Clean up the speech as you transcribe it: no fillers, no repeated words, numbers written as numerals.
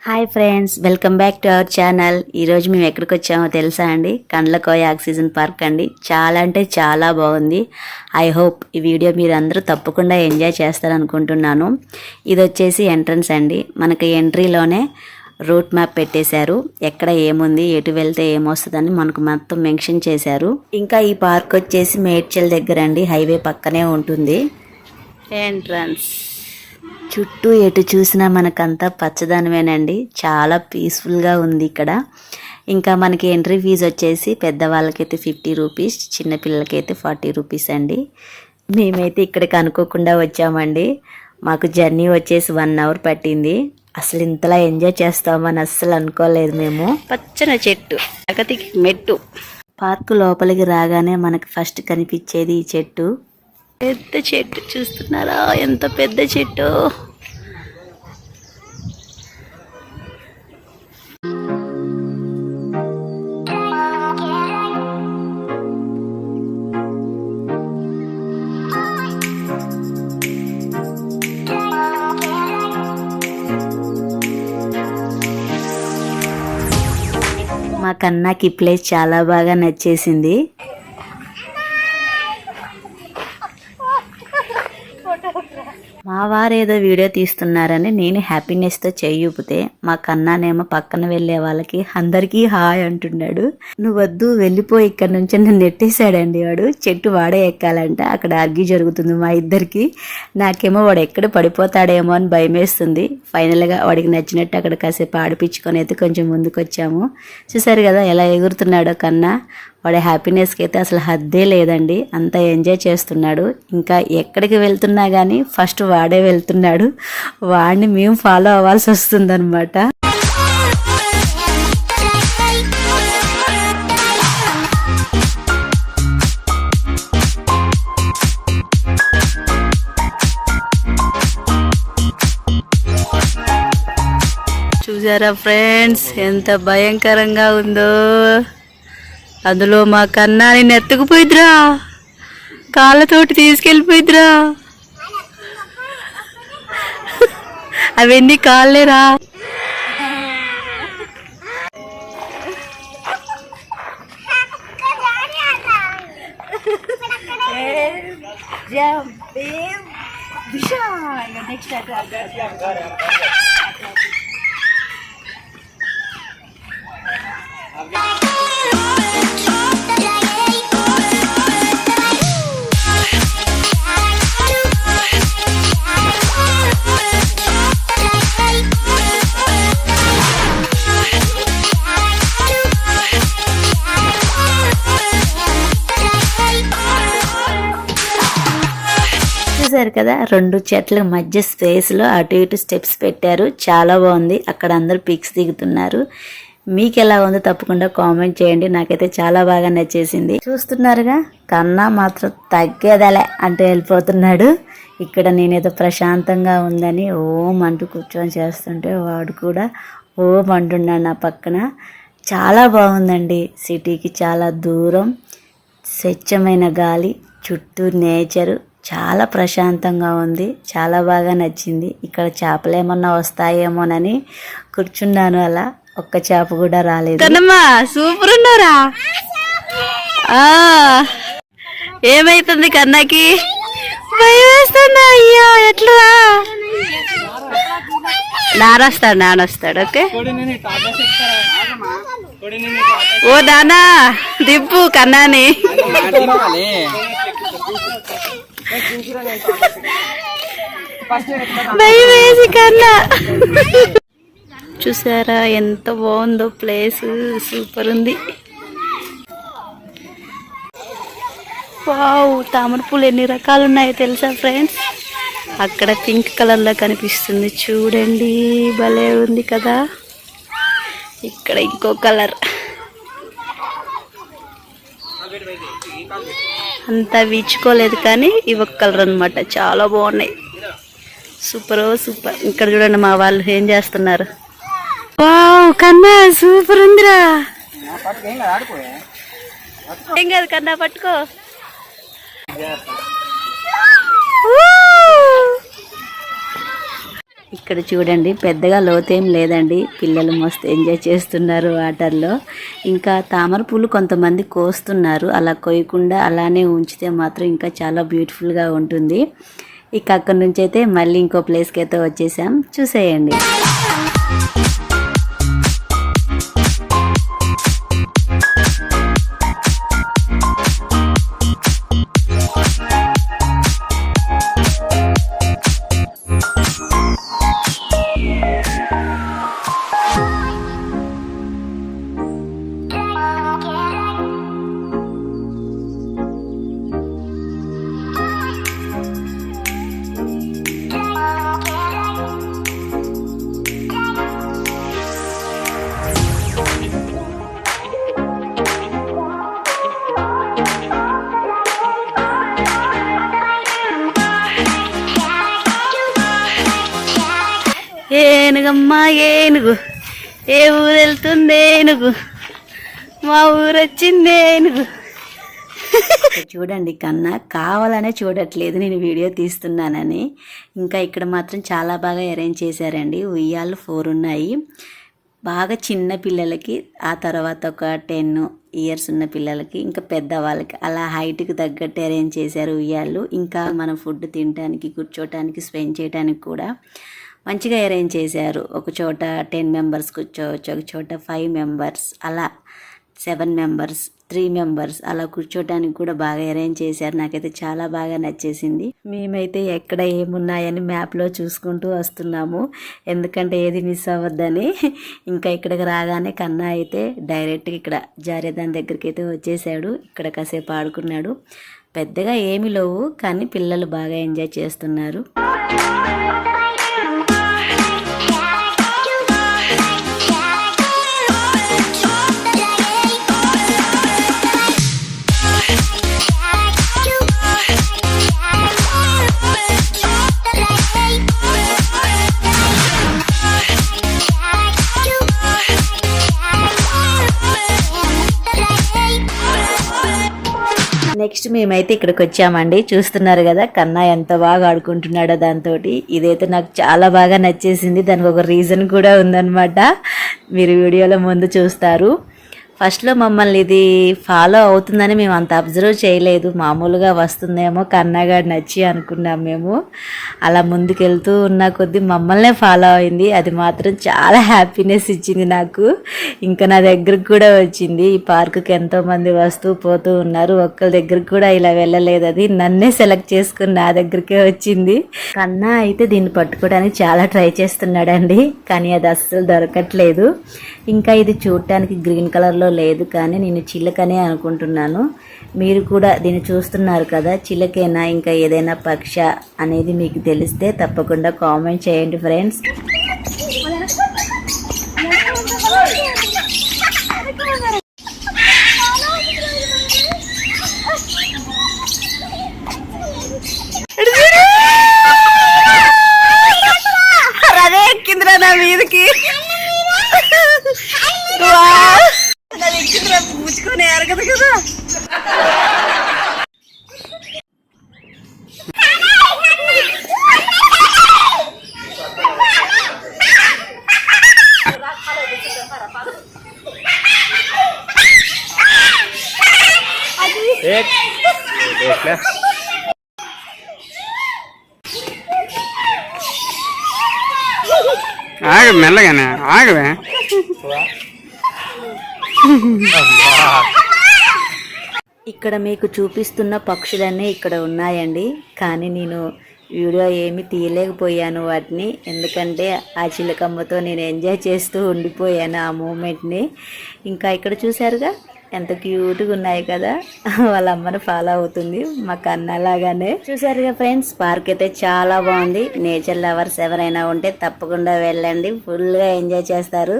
Hi friends, welcome back to our channel. ఈరోజు మేము ఎక్కడికి వచ్చామో తెలుసా అండి? కండ్లకోయ ఆక్సిజన్ పార్క్ అండి. చాలా అంటే చాలా బాగుంది. ఐ హోప్ ఈ వీడియో మీరు అందరూ తప్పకుండా ఎంజాయ్ చేస్తారనుకుంటున్నాను. ఇది వచ్చేసి ఎంట్రన్స్ అండి. మనకి ఎంట్రీలోనే రూట్ మ్యాప్ పెట్టేశారు. ఎక్కడ ఏముంది, ఎటు వెళ్తే ఏమొస్తుందని మనకు మొత్తం మెన్షన్ చేశారు. ఇంకా ఈ పార్క్ వచ్చేసి మేడ్చల్ దగ్గర అండి, హైవే పక్కనే ఉంటుంది. ఎంట్రన్స్ చుట్టూ ఎటు చూసినా మనకంతా పచ్చదనమేనండి. చాలా పీస్ఫుల్గా ఉంది ఇక్కడ. ఇంకా మనకి ఎంట్రీ ఫీజు వచ్చేసి పెద్దవాళ్ళకైతే 50 రూపీస్, చిన్నపిల్లలకైతే 40 రూపీస్ అండి. మేమైతే ఇక్కడికి అనుకోకుండా వచ్చామండి. మాకు జర్నీ వచ్చేసి 1 అవర్ పట్టింది. అసలు ఇంతలా ఎంజాయ్ చేస్తామని అస్సలు అనుకోలేదు మేము. పచ్చని చెట్టు, ప్రగతికి మెట్టు. పార్కు లోపలికి రాగానే మనకు ఫస్ట్ కనిపించేది ఈ చెట్టు. పెద్ద చెట్టు చూస్తున్నారా, ఎంత పెద్ద చెట్టు. మా కన్నాకి ఈ ప్లేస్ చాలా బాగా నచ్చేసింది. మా వారు ఏదో వీడియో తీస్తున్నారని నేను హ్యాపీనెస్తో చెయ్యూపితే మా కన్నానేమో పక్కన వెళ్ళే వాళ్ళకి అందరికీ హాయ్ అంటున్నాడు. నువ్వు వద్దు, వెళ్ళిపోయి ఇక్కడ నుంచి నన్ను నెట్టేశాడండి వాడు. చెట్టు వాడే ఎక్కాలంట. అక్కడ ఆర్గ్యూ జరుగుతుంది మా ఇద్దరికి. నాకేమో వాడు ఎక్కడ పడిపోతాడేమో అని భయం వేస్తుంది. ఫైనల్గా వాడికి నచ్చినట్టు అక్కడ కాసేపు ఆడిపించుకొని అయితే కొంచెం ముందుకు వచ్చాము. చూసారు కదా ఎలా ఎగురుతున్నాడో కన్నా. వాడి హ్యాపీనెస్కి అయితే అసలు హద్దే లేదండి. అంత ఎంజాయ్ చేస్తున్నాడు. ఇంకా ఎక్కడికి వెళ్తున్నా కానీ ఫస్ట్ వాడే వెళ్తున్నాడు. వాడిని మేము ఫాలో అవ్వాల్సి వస్తుందన్నమాట. చూసారా ఫ్రెండ్స్, ఎంత భయంకరంగా ఉందో. అందులో మా కన్నాని నెత్తుకుపోయిద్రా, కాళ్ళతోటి తీసుకెళ్ళిపోయిద్రా. అవన్నీ కాళ్ళేరా. చూసారు కదా, 2 చెట్ల మధ్య స్పేస్ లో అటు ఇటు స్టెప్స్ పెట్టారు. చాలా బాగుంది. అక్కడ అందరూ పిక్స్ దిగుతున్నారు. మీకు ఎలా ఉందో తప్పకుండా కామెంట్ చేయండి. నాకైతే చాలా బాగా నచ్చేసింది. చూస్తున్నారుగా, కన్నా మాత్రం తగ్గేదలే అంటే వెళ్ళిపోతున్నాడు. ఇక్కడ నేనేదో ప్రశాంతంగా ఉందని ఓం అంటూ కూర్చొని చేస్తుంటే వాడు కూడా ఓం అంటున్నాడు నా పక్కన. చాలా బాగుందండి. సిటీకి చాలా దూరం, స్వచ్ఛమైన గాలి, చుట్టూ నేచరు, చాలా ప్రశాంతంగా ఉంది. చాలా బాగా నచ్చింది. ఇక్కడ చేపలు ఏమన్నా వస్తాయేమోనని కూర్చున్నాను. అలా ఒక్క చేప కూడా రాలేదు. సూపర్ ఉన్నారా? ఏమైతుంది కన్నాకి? భయం వేస్తుందా? అయ్యో ఎట్లా? నానొస్తాడు. ఓకే, ఓ నానా దింపు కన్నాని. భయం వేసి కన్నా. చూసారా ఎంత బాగుందో ప్లేస్, సూపర్ ఉంది. వావ్, తామర పూలు ఎన్ని రకాలు ఉన్నాయో తెలుసా ఫ్రెండ్స్? అక్కడ పింక్ కలర్ లో కనిపిస్తుంది చూడండి, భలే ఉంది కదా. ఇక్కడ ఇంకో కలర్, అంతా వీచుకోలేదు కానీ ఇవి ఒక కలర్ అనమాట. చాలా బాగున్నాయి, సూపర్ సూపర్. ఇక్కడ చూడండి మా వాళ్ళు ఏం చేస్తున్నారు. వావ్ కన్నా సూపర్ ఉందిరా. ఏం కాదు కన్నా, పట్టుకో. ఇక్కడ చూడండి పెద్దగా లోతేం లేదండి, పిల్లలు మస్తు ఎంజాయ్ చేస్తున్నారు వాటర్లో. ఇంకా తామర పూలు కొంతమంది కోస్తున్నారు, అలా కోయకుండా అలానే ఉంచితే మాత్రం ఇంకా చాలా బ్యూటిఫుల్గా ఉంటుంది. ఇక అక్కడి నుంచి అయితే మళ్ళీ ఇంకో ప్లేస్కి అయితే వచ్చేసాం, చూసేయండి. ఏనుగమ్మా ఏనుగు, ఏ ఊరు వెళ్తుంది ఏనుగు, మా ఊరు వచ్చింది ఏనుగు. చూడండి కన్నా కావాలనే చూడట్లేదు నేను వీడియో తీస్తున్నానని. ఇంకా ఇక్కడ మాత్రం చాలా బాగా అరేంజ్ చేశారండి. ఉయ్యాలు 4 ఉన్నాయి, బాగా చిన్న పిల్లలకి, ఆ తర్వాత ఒక 10 ఇయర్స్ ఉన్న పిల్లలకి, ఇంకా పెద్దవాళ్ళకి, అలా హైట్కి తగ్గట్టు అరేంజ్ చేశారు ఉయ్యాలు. ఇంకా మనం ఫుడ్ తినడానికి, కూర్చోటానికి, స్పెండ్ చేయడానికి కూడా మంచిగా అరేంజ్ చేశారు. ఒక చోట 10 మెంబర్స్ కూర్చోవచ్చు, ఒక చోట 5 మెంబర్స్, అలా 7 మెంబర్స్, 3 మెంబర్స్ అలా కూర్చోటానికి కూడా బాగా అరేంజ్ చేశారు. నాకైతే చాలా బాగా నచ్చేసింది. మేమైతే ఎక్కడ ఏమున్నాయని మ్యాప్లో చూసుకుంటూ వస్తున్నాము, ఎందుకంటే ఏది మిస్ అవ్వద్దని. ఇంకా ఇక్కడికి రాగానే కన్నా అయితే డైరెక్ట్గా ఇక్కడ జారేదాని దగ్గరికి అయితే వచ్చేసాడు. ఇక్కడ కాసేపు ఆడుకున్నాడు. పెద్దగా ఏమీ లేవు, కానీ పిల్లలు బాగా ఎంజాయ్ చేస్తున్నారు. నెక్స్ట్ మేమైతే ఇక్కడికి వచ్చామండి. చూస్తున్నారు కదా కన్నా ఎంత బాగా ఆడుకుంటున్నాడో దాంతో. ఇదైతే నాకు చాలా బాగా నచ్చేసింది. దానికి ఒక రీజన్ కూడా ఉందన్నమాట, మీరు వీడియోలో ముందు చూస్తారు. ఫస్ట్లో మమ్మల్ని ఇది ఫాలో అవుతుందని మేము అంత అబ్జర్వ్ చేయలేదు, మామూలుగా వస్తుందేమో కన్నాగాడు నచ్చి అనుకున్నాం మేము. అలా ముందుకెళ్తూ ఉన్న కొద్దీ మమ్మల్నే ఫాలో అయింది. అది మాత్రం చాలా హ్యాపీనెస్ ఇచ్చింది నాకు. ఇంకా నా దగ్గరకు కూడా వచ్చింది. ఈ పార్కుకి ఎంతోమంది వస్తూ పోతూ ఉన్నారు, ఒక్కరి దగ్గరకు కూడా ఇలా వెళ్ళలేదు. అది నన్నే సెలెక్ట్ చేసుకుని నా దగ్గరికే వచ్చింది. కన్నా అయితే దీన్ని పట్టుకోవడానికి చాలా ట్రై చేస్తున్నాడండి, కానీ అది అస్సలు దొరకట్లేదు. ఇంకా ఇది చూడటానికి గ్రీన్ కలర్లో లేదు, కానీ నేను చిలకనే అనుకుంటున్నాను. మీరు కూడా దీన్ని చూస్తున్నారు కదా, చిలకేనా ఇంకా ఏదైనా పక్ష అనేది మీకు తెలిస్తే తప్పకుండా కామెంట్ చేయండి ఫ్రెండ్స్. అదే ఎక్కిందిరా నా మీదకి, పూచుకొని ఎరగదు కదా. ఆగ మెల్లగానే ఆగవే. ఇక్కడ మీకు చూపిస్తున్న పక్షులన్నీ ఇక్కడ ఉన్నాయండి, కానీ నేను వీడియో ఏమి తీయలేకపోయాను వాటిని, ఎందుకంటే ఆ చిలకమ్మతో నేను ఎంజాయ్ చేస్తూ ఉండిపోయాను ఆ మూమెంట్ని. ఇంకా ఇక్కడ చూసారుగా ఎంత క్యూట్గా ఉన్నాయి కదా, వాళ్ళ అమ్మని ఫాలో అవుతుంది మా కన్నలాగానే. చూసారుగా ఫ్రెండ్స్, పార్క్ అయితే చాలా బాగుంది. నేచర్ లవర్స్ ఎవరైనా ఉంటే తప్పకుండా వెళ్ళండి, ఫుల్గా ఎంజాయ్ చేస్తారు.